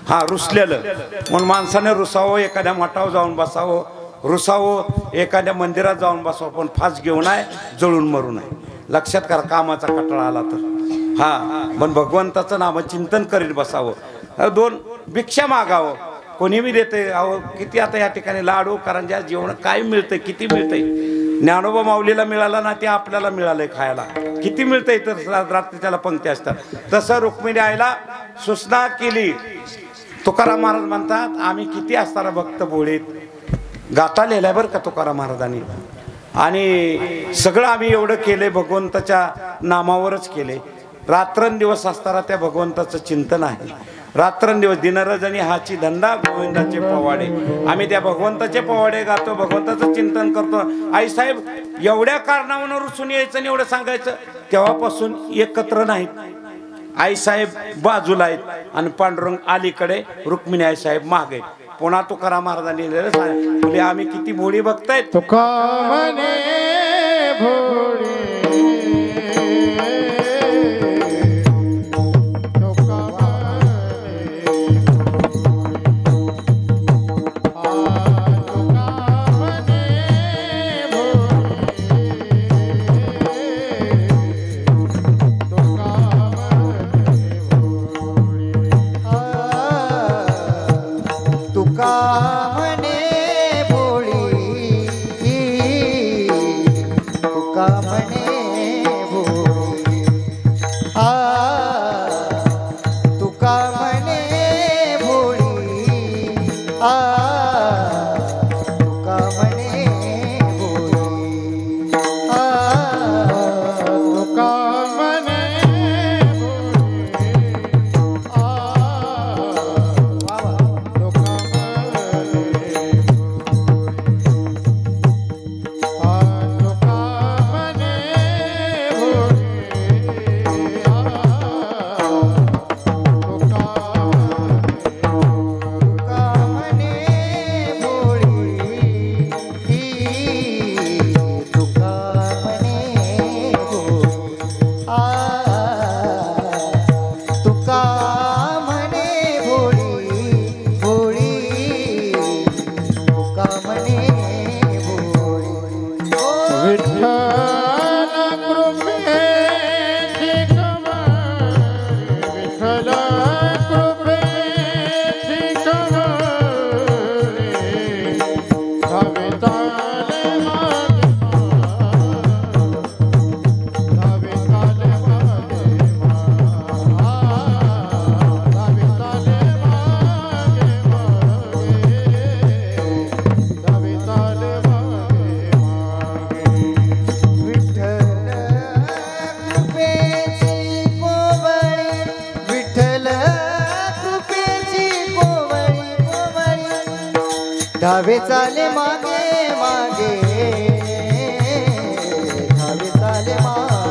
हा रुसलेलं. म्हणून माणसाने रुसावं, एखाद्या मठावर जाऊन बसावं, रुसावं, एखाद्या मंदिरात जाऊन बसावं, पण फास घेऊ नये, जळून मरू नये. लक्षात करा, कामाचा कटाळा आला तर. हा पण भगवंताचं नाम चिंतन करीत बसावं. 2 भिक्षा मागावं, कोणी बी देते. अहो किती आता या ठिकाणी लाडू करंज्या जेवण काय मिळतंय, किती मिळतंय. ज्ञानोबा माऊलीला मिळाला ना ते आपल्याला मिळालंय खायला. किती मिळतंय तर रात्री त्याला पंक्ती असतात. तसं रुक्मिणी आईला सूचना केली. तुकाराम महाराज म्हणतात आम्ही किती असताना भक्त भोळीत गाथा लिहिलाय बरं का तुकाराम महाराजांनी. आणि सगळं आम्ही एवढं केलंय भगवंताच्या नामावरच केले. रात्रंदिवस असताना त्या भगवंताचं चिंतन आहे. रात्रंदिवस दिनरजनी हाची धंदा गोविंदाचे पवाडे. आम्ही त्या भगवंताचे पवाडे गातो, भगवंताचं चिंतन करतो. आईसाहेब एवढ्या कारणावरून रुसून यायचं आणि एवढं सांगायचं. तेव्हापासून एकत्र नाहीत. आईसाहेब बाजूला आहेत आणि पांडुरंग अलीकडे, रुक्मिणी आईसाहेब मागे. पुन्हा तुकाराम महाराजांनी लिहिलेलं सांगितले आम्ही किती भोळी बघतायत. तुका म्हणे भोळी, तुका म्हणे तुका म्हणे भोळी, तुका म्हणे भोळी. तुका म्हणे भोळी, तुका म्हणे भोळी. तुका म्हणे धावे चाले मागे मागे, धावे चाले मागे.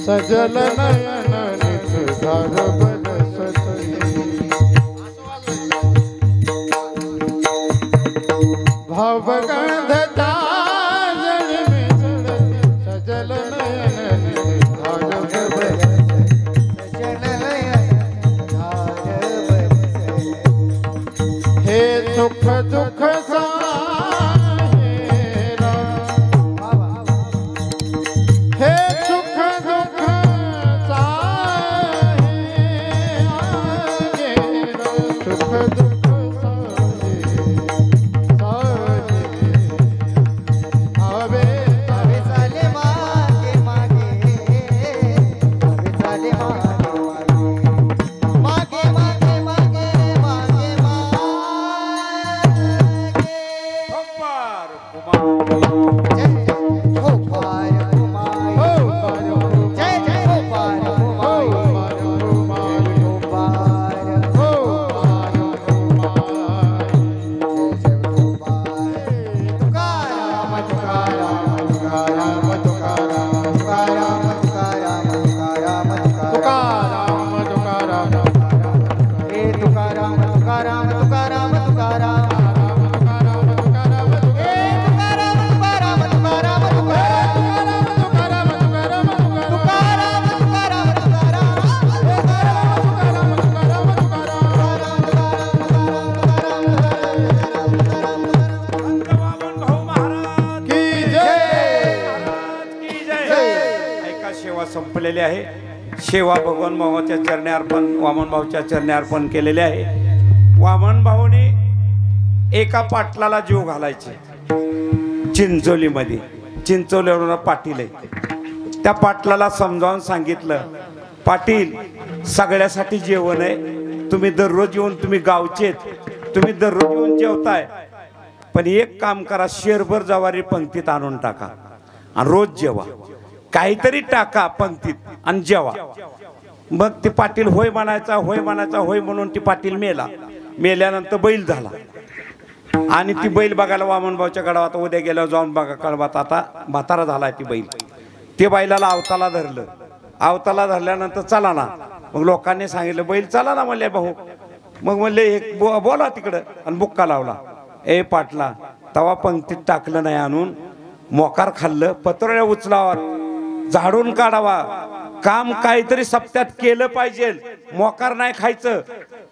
सजल नयन निधार बरसती भावगंधता जल में चलती सजल नयन निधार बरसती हे सुख दुख साहेरा हे सुख दुख साहेरा सुख दुख आवे आवे चाले मागे मागे आवे चाले मागे मागे मागे मागे मागे खंबार कुमार जय जय हो पार कुमार हो पार जय जय हो पार कुमार हो पार हो पार तुकाराम तुकाराम तुकाराम तुकाराम तुकाराम तुकाराम तुकाराम तुकाराम हे तुकाराम तुकाराम तुकाराम तुकाराम हे संपलेली आहे. सेवा भगवान भावाच्या चरणी अर्पण, वामन भाऊच्या चरणी अर्पण केलेले आहे. वामन भाऊने एका पाटलाला जीव घालायचे चिंचोलीमध्ये. चिंचोलीवरून पाटील आहे. त्या पाटलाला समजावून सांगितलं, पाटील सगळ्यासाठी जेवण आहे, तुम्ही दररोज येऊन, तुम्ही गावचे तुम्ही दररोज येऊन जेवताय, पण एक काम करा, शेरभर ज्वारी पंक्तीत आणून टाका आणि रोज जेवा. काहीतरी टाका पंक्तीत आणि जेवा. मग ते पाटील होय म्हणायचा, होय म्हणायचा, होय म्हणून ती पाटील मेला. मेल्यानंतर बैल झाला आणि ती बैल बघायला वामनभाऊच्या गडावात उद्या गेल्यावर जाऊन बघा, कळवात आता म्हातारा झालाय ती बैल. ते बैलाला आवताला धरलं. आवताला धरल्यानंतर चला ना. मग लोकांनी सांगितलं बैल चला ना म्हणले भाऊ. मग म्हणले एक बोला तिकडं आणि बुक्का लावला. ए पाटला, तवा पंक्तीत टाकलं नाही आणून, मोकार खाल्लं, पत्रोळ्या उचलावा, झाडून काढावा, काम काहीतरी सप्त्यात केलं पाहिजे. मोकार नाही खायचं,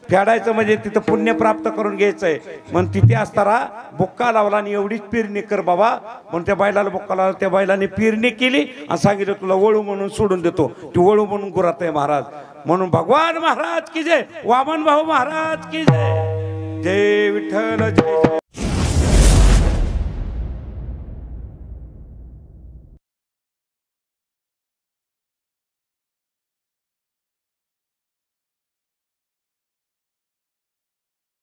फेडायचं म्हणजे तिथं पुण्य प्राप्त करून घ्यायचंय. म्हणून तिथे असताना बुक्का लावला आणि एवढीच पेरणी कर बाबा म्हणून त्या बैलाला बुक्का लावला. त्या बैलाने पेरणी केली आणि सांगितलं तुला वळू म्हणून सोडून देतो. ती वळू म्हणून गुरात आहे महाराज. म्हणून भगवान महाराज की जय, वामन भाऊ महाराज की जय. जय विठ्ठल जय.